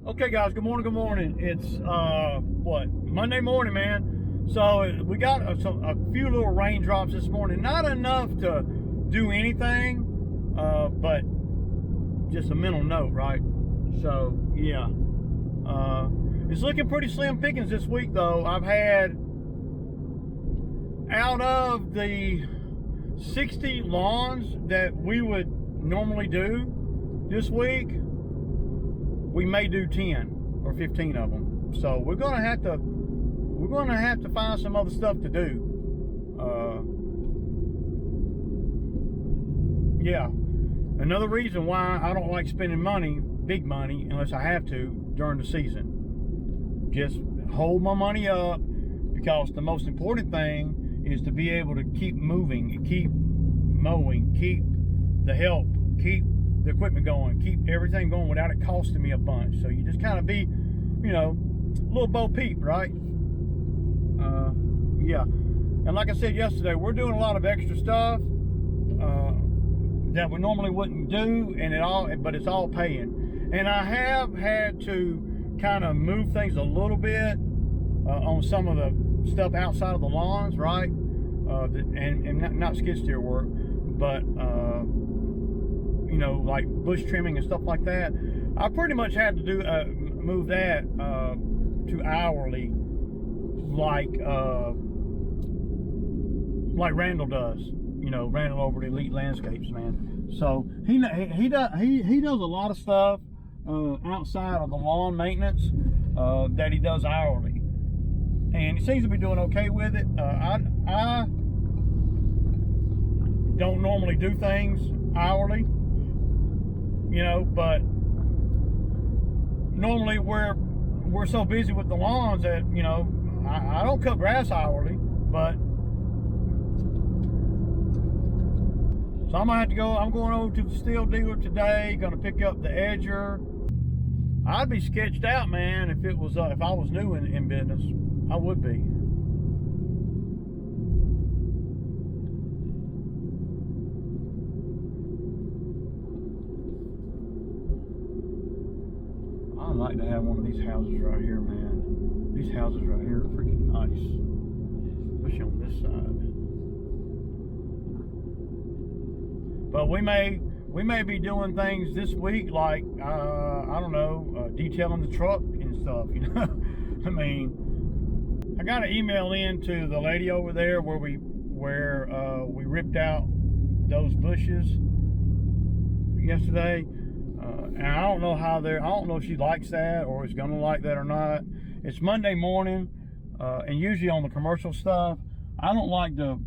Okay, guys, good morning. It's what, Monday morning, man. So we got a few little raindrops this morning. Not enough to do anything, but just a mental note, right? So yeah, it's looking pretty slim pickings this week, though. I've had, out of the 60 lawns that we would normally do this week, we may do 10 or 15 of them. So we're gonna have to find some other stuff to do. Yeah, another reason why I don't like spending money, big money, unless I have to during the season. Just hold my money up, because the most important thing is to be able to keep moving, keep mowing, keep the help, keep the equipment going, keep everything going without it costing me a bunch. So you just kind of be, you know, a little Bo Peep, right? Yeah. And like I said yesterday, we're doing a lot of extra stuff that we normally wouldn't do, but it's all paying. And I have had to kind of move things a little bit on some of the stuff outside of the lawns, right? And not skid steer work, but you know, like bush trimming and stuff like that. I pretty much had to do move that to hourly, like Randall does. You know, Randall over at Elite Landscapes, man. So he does a lot of stuff outside of the lawn maintenance that he does hourly, and he seems to be doing okay with it. I don't normally do things hourly, you know, but normally we're so busy with the lawns that, you know, I don't cut grass hourly, but so I'm gonna have to go. I'm going over to the steel dealer today, gonna pick up the edger. I'd be sketched out, man, if I was new in business. I would be. I'd like to have one of these houses right here, man. These houses right here are freaking nice, especially on this side. But we may be doing things this week, like I don't know, detailing the truck and stuff. You know, I mean, I got an email in to the lady over there where we ripped out those bushes yesterday. And I don't know if she likes that or is gonna like that or not. It's Monday morning, and usually on the commercial stuff, I don't like to,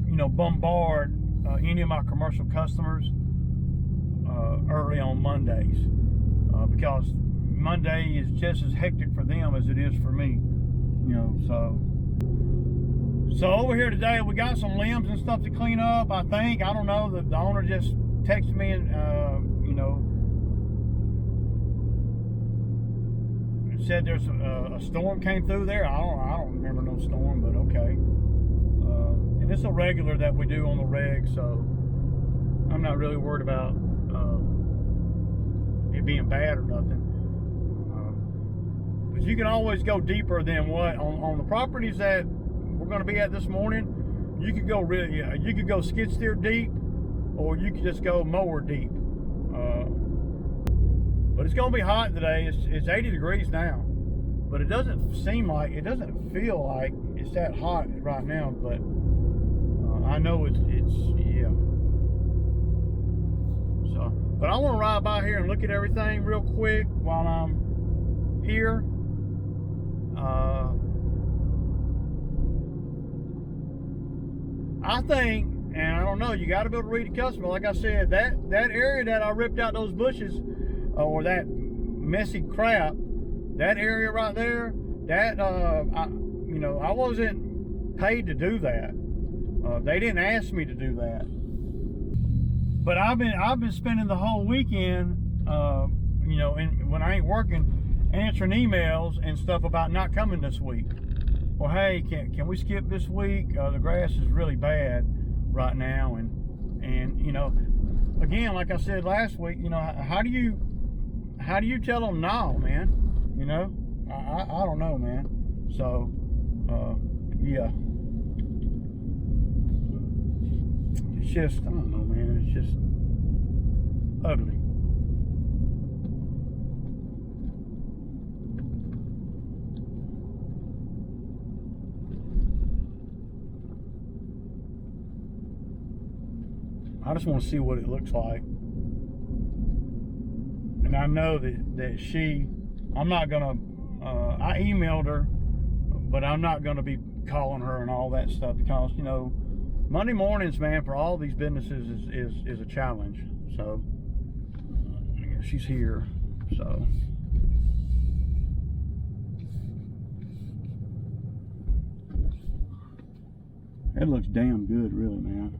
you know, bombard any of my commercial customers early on Mondays, because Monday is just as hectic for them as it is for me, you know. So over here today, we got some limbs and stuff to clean up. I don't know, the owner just texted me and you know, said there's a storm came through there. I don't remember no storm, but okay. And it's a regular that we do on the reg, so I'm not really worried about it being bad or nothing. But you can always go deeper than what on the properties that we're going to be at this morning. You could go you could go skid steer deep, or you could just go mower deep. But it's going to be hot today. It's 80 degrees now, but it doesn't feel like it's that hot right now. But I know it's yeah. So, but I want to ride by here and look at everything real quick while I'm here. I think, and I don't know, you got to be able to read the customer. Like I said, that area that I ripped out those bushes, or that messy crap, that area right there, that you know, I wasn't paid to do that. They didn't ask me to do that. But I've been spending the whole weekend, you know, when I ain't working, answering emails and stuff about not coming this week. Well, hey, can we skip this week? The grass is really bad right now, and you know, again, like I said last week, you know, how do you tell them no, man? You know, I don't know, man. So, yeah. It's just, I don't know, man. It's just ugly. I just want to see what it looks like. And I know that I'm not going to, I emailed her, but I'm not going to be calling her and all that stuff because, you know, Monday mornings, man, for all these businesses is a challenge. So, she's here, so. It looks damn good, really, man.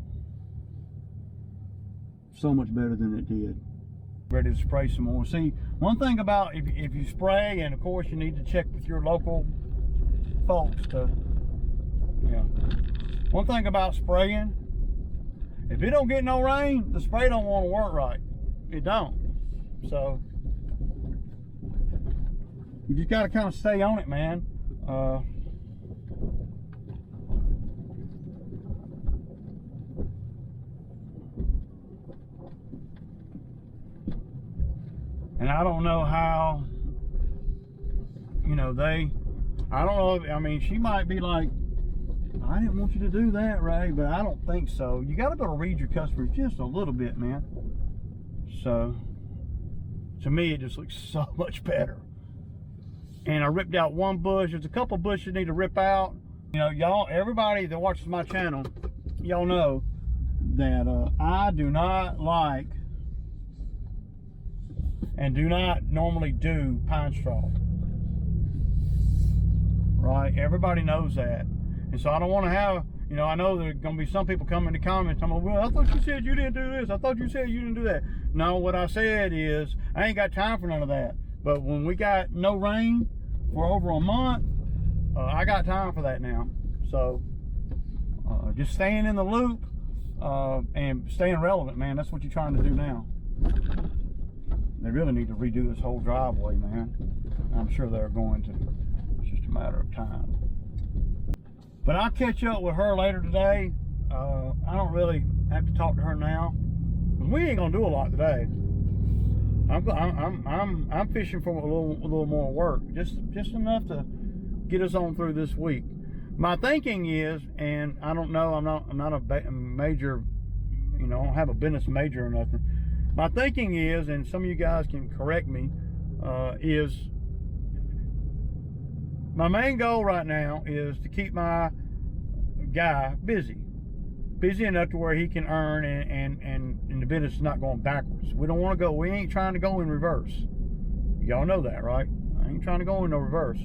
So much better than it did. Ready to spray some more. See, one thing about if you spray, and of course you need to check with your local folks to, yeah. One thing about spraying, if it don't get no rain, the spray don't want to work right. It don't. So you just got to kind of stay on it, man. And I don't know how, you know, I don't know, I mean, she might be like, I didn't want you to do that, Ray, but I don't think so. You got to be able to read your customers just a little bit, man. So, to me, it just looks so much better. And I ripped out one bush. There's a couple bushes need to rip out. You know, y'all, everybody that watches my channel, y'all know that I do not like and do not normally do pine straw. Right? Everybody knows that. And so I don't want to have, you know, I know there are going to be some people coming to comments, I'm like, well, I thought you said you didn't do this. I thought you said you didn't do that. No, what I said is, I ain't got time for none of that. But when we got no rain for over a month, I got time for that now. So, just staying in the loop and staying relevant, man. That's what you're trying to do now. They really need to redo this whole driveway, man. I'm sure they're going to. It's just a matter of time. But I'll catch up with her later today. I don't really have to talk to her now. We ain't gonna do a lot today. I'm fishing for a little more work, just enough to get us on through this week. My thinking is, and I don't know, I'm not a major, you know, I don't have a business major or nothing. My thinking is, and some of you guys can correct me, is my main goal right now is to keep my guy busy enough to where he can earn and the business is not going backwards. We don't want to go, we ain't trying to go in reverse. Y'all know that, right? I ain't trying to go in no reverse.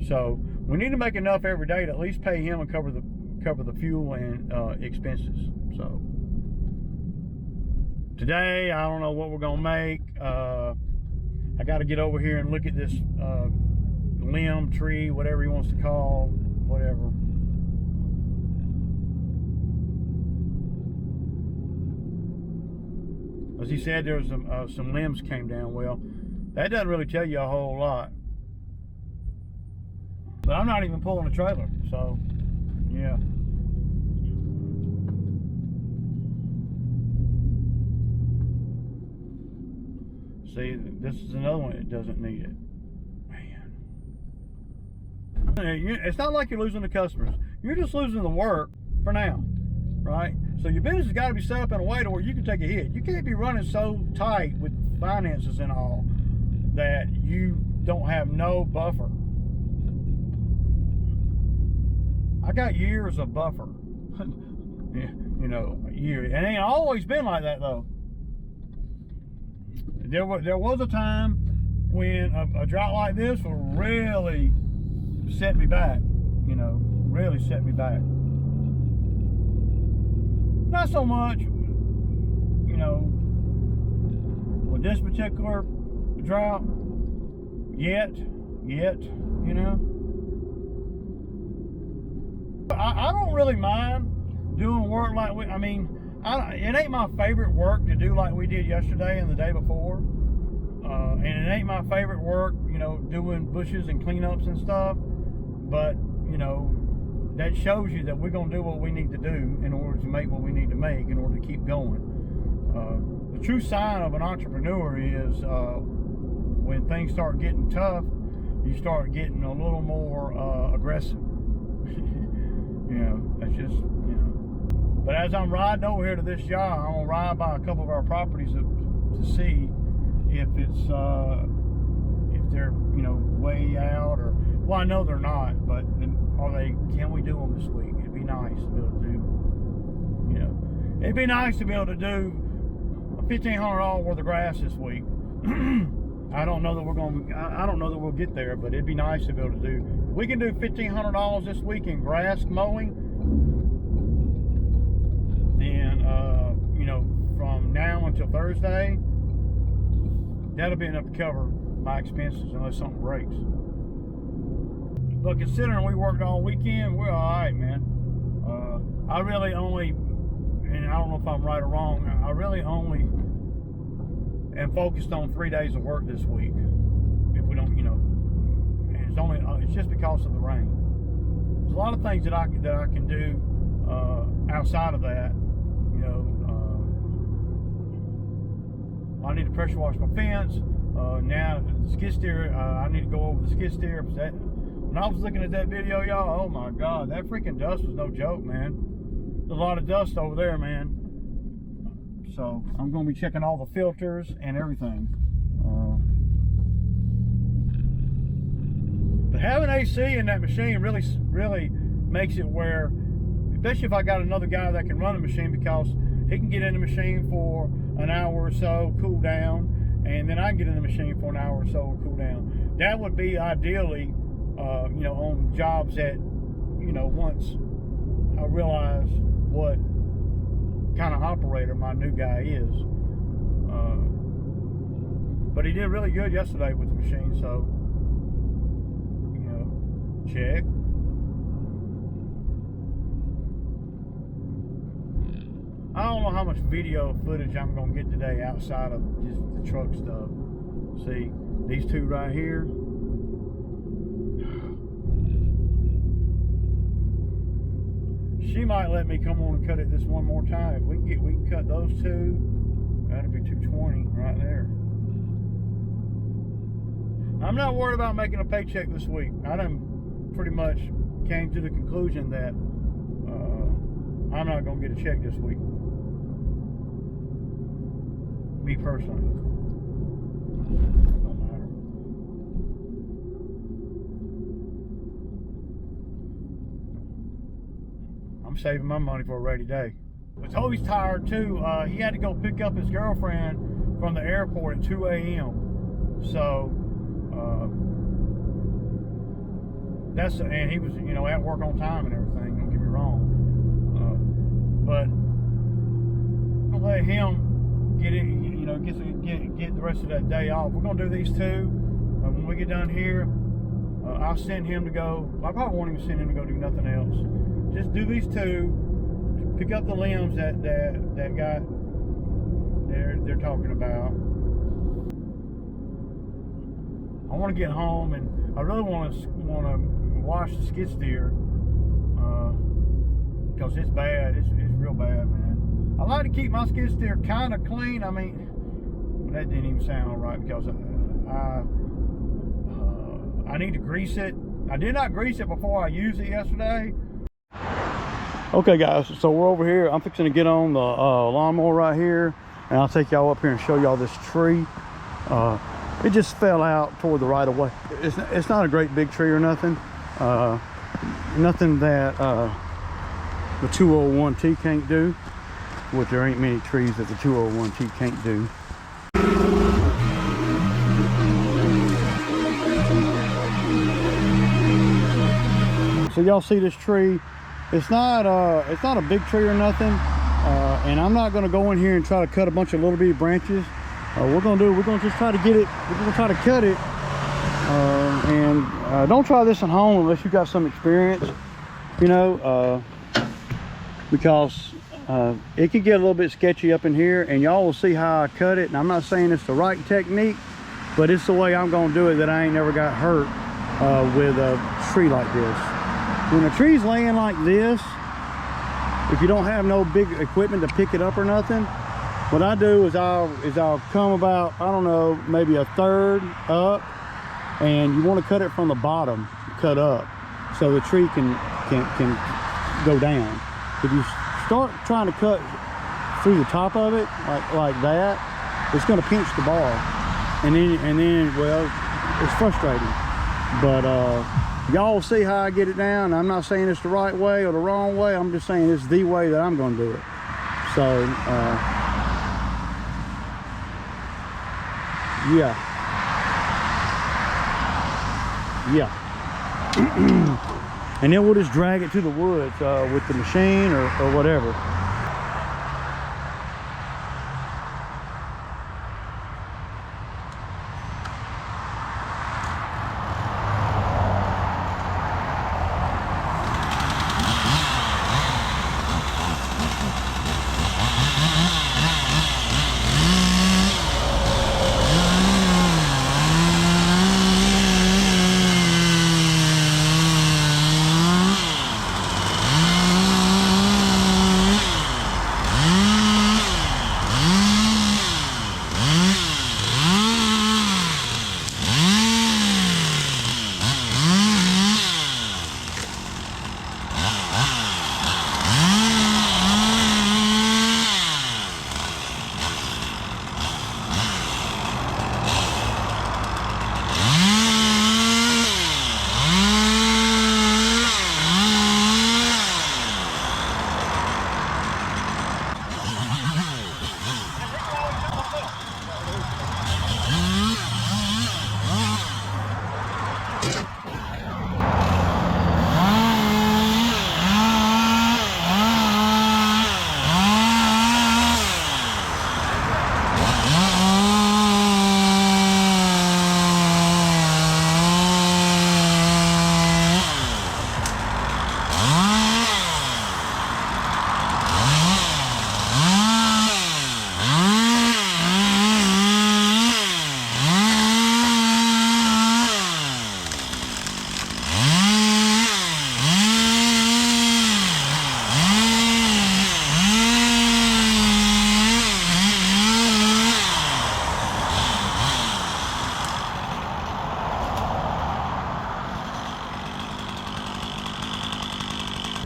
So we need to make enough every day to at least pay him and cover the fuel and expenses. So today, I don't know what we're gonna make. I got to get over here and look at this limb, tree, whatever he wants to call, whatever. As he said, there was some limbs came down. Well, that doesn't really tell you a whole lot. But I'm not even pulling a trailer, so yeah. See, this is another one that doesn't need it. Man. It's not like you're losing the customers. You're just losing the work for now, right? So your business has got to be set up in a way to where you can take a hit. You can't be running so tight with finances and all that you don't have no buffer. I got years of buffer. You know, years. It ain't always been like that though. There was a time when a drought like this would really set me back. You know, really set me back. Not so much, you know, with this particular drought, yet, you know. I don't really mind doing work like, I mean, it ain't my favorite work to do like we did yesterday and the day before. And it ain't my favorite work, you know, doing bushes and cleanups and stuff. But, you know, that shows you that we're going to do what we need to do in order to make what we need to make in order to keep going. The true sign of an entrepreneur is when things start getting tough, you start getting a little more aggressive. You know, that's just, you know. But as I'm riding over here to this yard, I'm going to ride by a couple of our properties to see if it's, if they're, you know, way out or, well, I know they're not, but are they, can we do them this week? It'd be nice to be able to do, you know, it'd be nice to be able to do $1,500 worth of grass this week. I don't know that we're going to, I don't know that we'll get there, but it'd be nice to be able to do, we can do $1,500 this week in grass mowing, then, you know, from now until Thursday, that'll be enough to cover my expenses unless something breaks. But considering we worked all weekend, we're all right, man. I really only, and I don't know if I'm right or wrong, I really only am focused on 3 days of work this week. If we don't, you know, and it's only, it's just because of the rain. There's a lot of things that I can do outside of that. You know, I need to pressure wash my fence. Now the skid steer, I need to go over the skid steer. When I was looking at that video, y'all, oh my God, that freaking dust was no joke, man. There's a lot of dust over there, man. So I'm going to be checking all the filters and everything. But having AC in that machine really makes it where, especially if I got another guy that can run the machine, because he can get in the machine for an hour or so, cool down, and then I can get in the machine for an hour or so, cool down. That would be ideally, you know, on jobs that, you know, once I realize what kind of operator my new guy is. But he did really good yesterday with the machine, so, you know, check. I don't know how much video footage I'm going to get today outside of just the truck stuff. See, these two right here. She might let me come on and cut it this one more time. If we can cut those two, that'll be 220 right there. I'm not worried about making a paycheck this week. I done pretty much came to the conclusion that I'm not going to get a check this week. Me personally. Don't matter. I'm saving my money for a rainy day. But Toby's tired too. He had to go pick up his girlfriend from the airport at 2 a.m. So and he was, you know, at work on time and everything. Don't get me wrong. But I'm gonna let him get it, you know, get the rest of that day off. We're gonna do these two. When we get done here, I'll send him to go. I probably won't even send him to go do nothing else. Just do these two, pick up the limbs that guy they're talking about. I want to get home, and I really want to wash the skid steer because it's bad. It's real bad, man. I like to keep my skid steer kind of clean. I mean, that didn't even sound right because I need to grease it. I did not grease it before I used it yesterday. Okay, guys, so we're over here. I'm fixing to get on the lawnmower right here, and I'll take y'all up here and show y'all this tree. It just fell out toward the right of way. It's not a great big tree or nothing. Nothing that the 201T can't do, which there ain't many trees that the 201T can't do. So y'all see this tree? It's not a big tree or nothing, and I'm not going to go in here and try to cut a bunch of little bitty branches. We're going to just try to get it. We're going to try to cut it, and don't try this at home unless you got some experience, you know, because it could get a little bit sketchy up in here, and y'all will see how I cut it. And I'm not saying it's the right technique, but it's the way I'm gonna do it, that I ain't never got hurt with a tree like this. When a tree's laying like this, if you don't have no big equipment to pick it up or nothing, what I do is I'll come about, I don't know, maybe a third up, and you want to cut it from the bottom, cut up, so the tree can go down. If you start trying to cut through the top of it like that, it's going to pinch the bar, and then well, it's frustrating. But y'all will see how I get it down. I'm not saying it's the right way or the wrong way. I'm just saying it's the way that I'm going to do it. So yeah. And then we'll just drag it to the woods with the machine or whatever.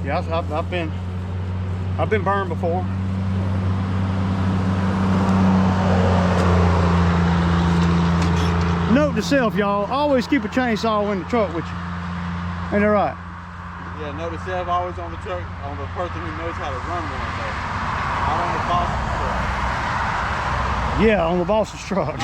Yeah, I've been burned before. Note to self, y'all, always keep a chainsaw in the truck with you. Ain't that right? Yeah, note to self, always on the truck, on the person who knows how to run one, though. Not on the boss's truck. Yeah, on the boss's truck.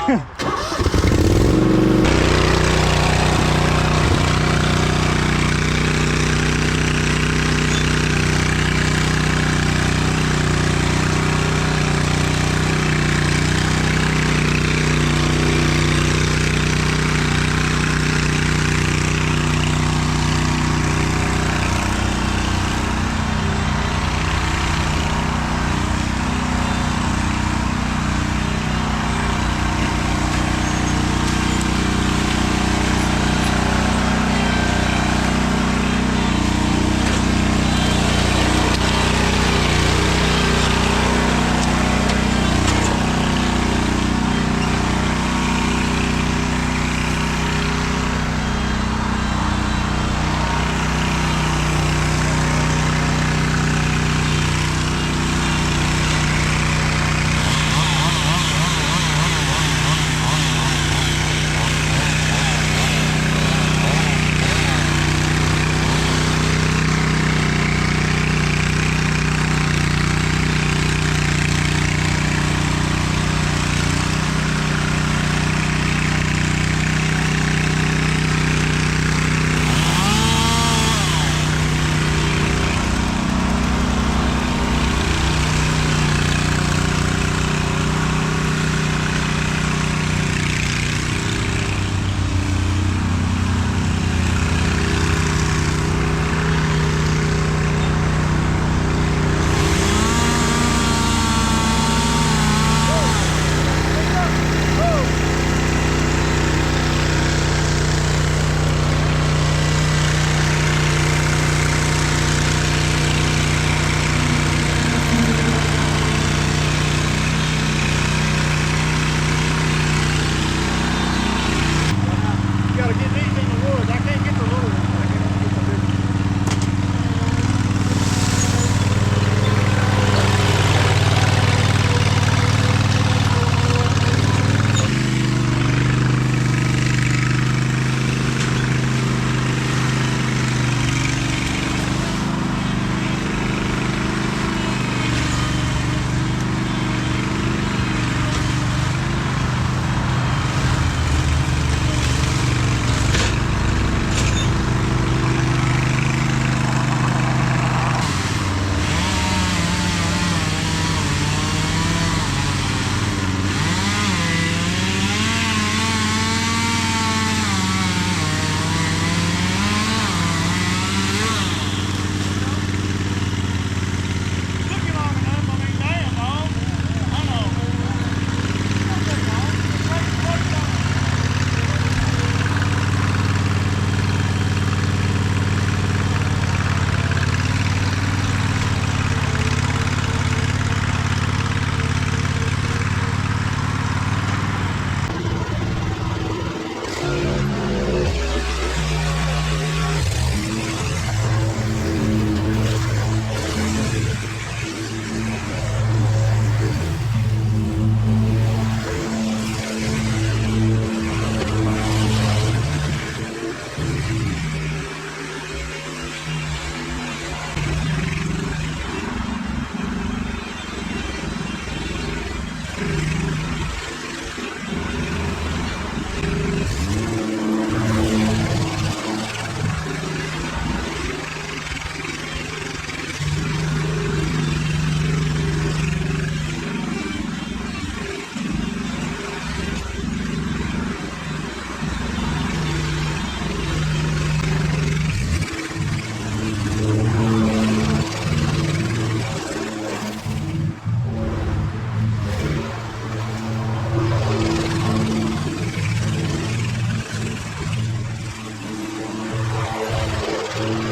Bye.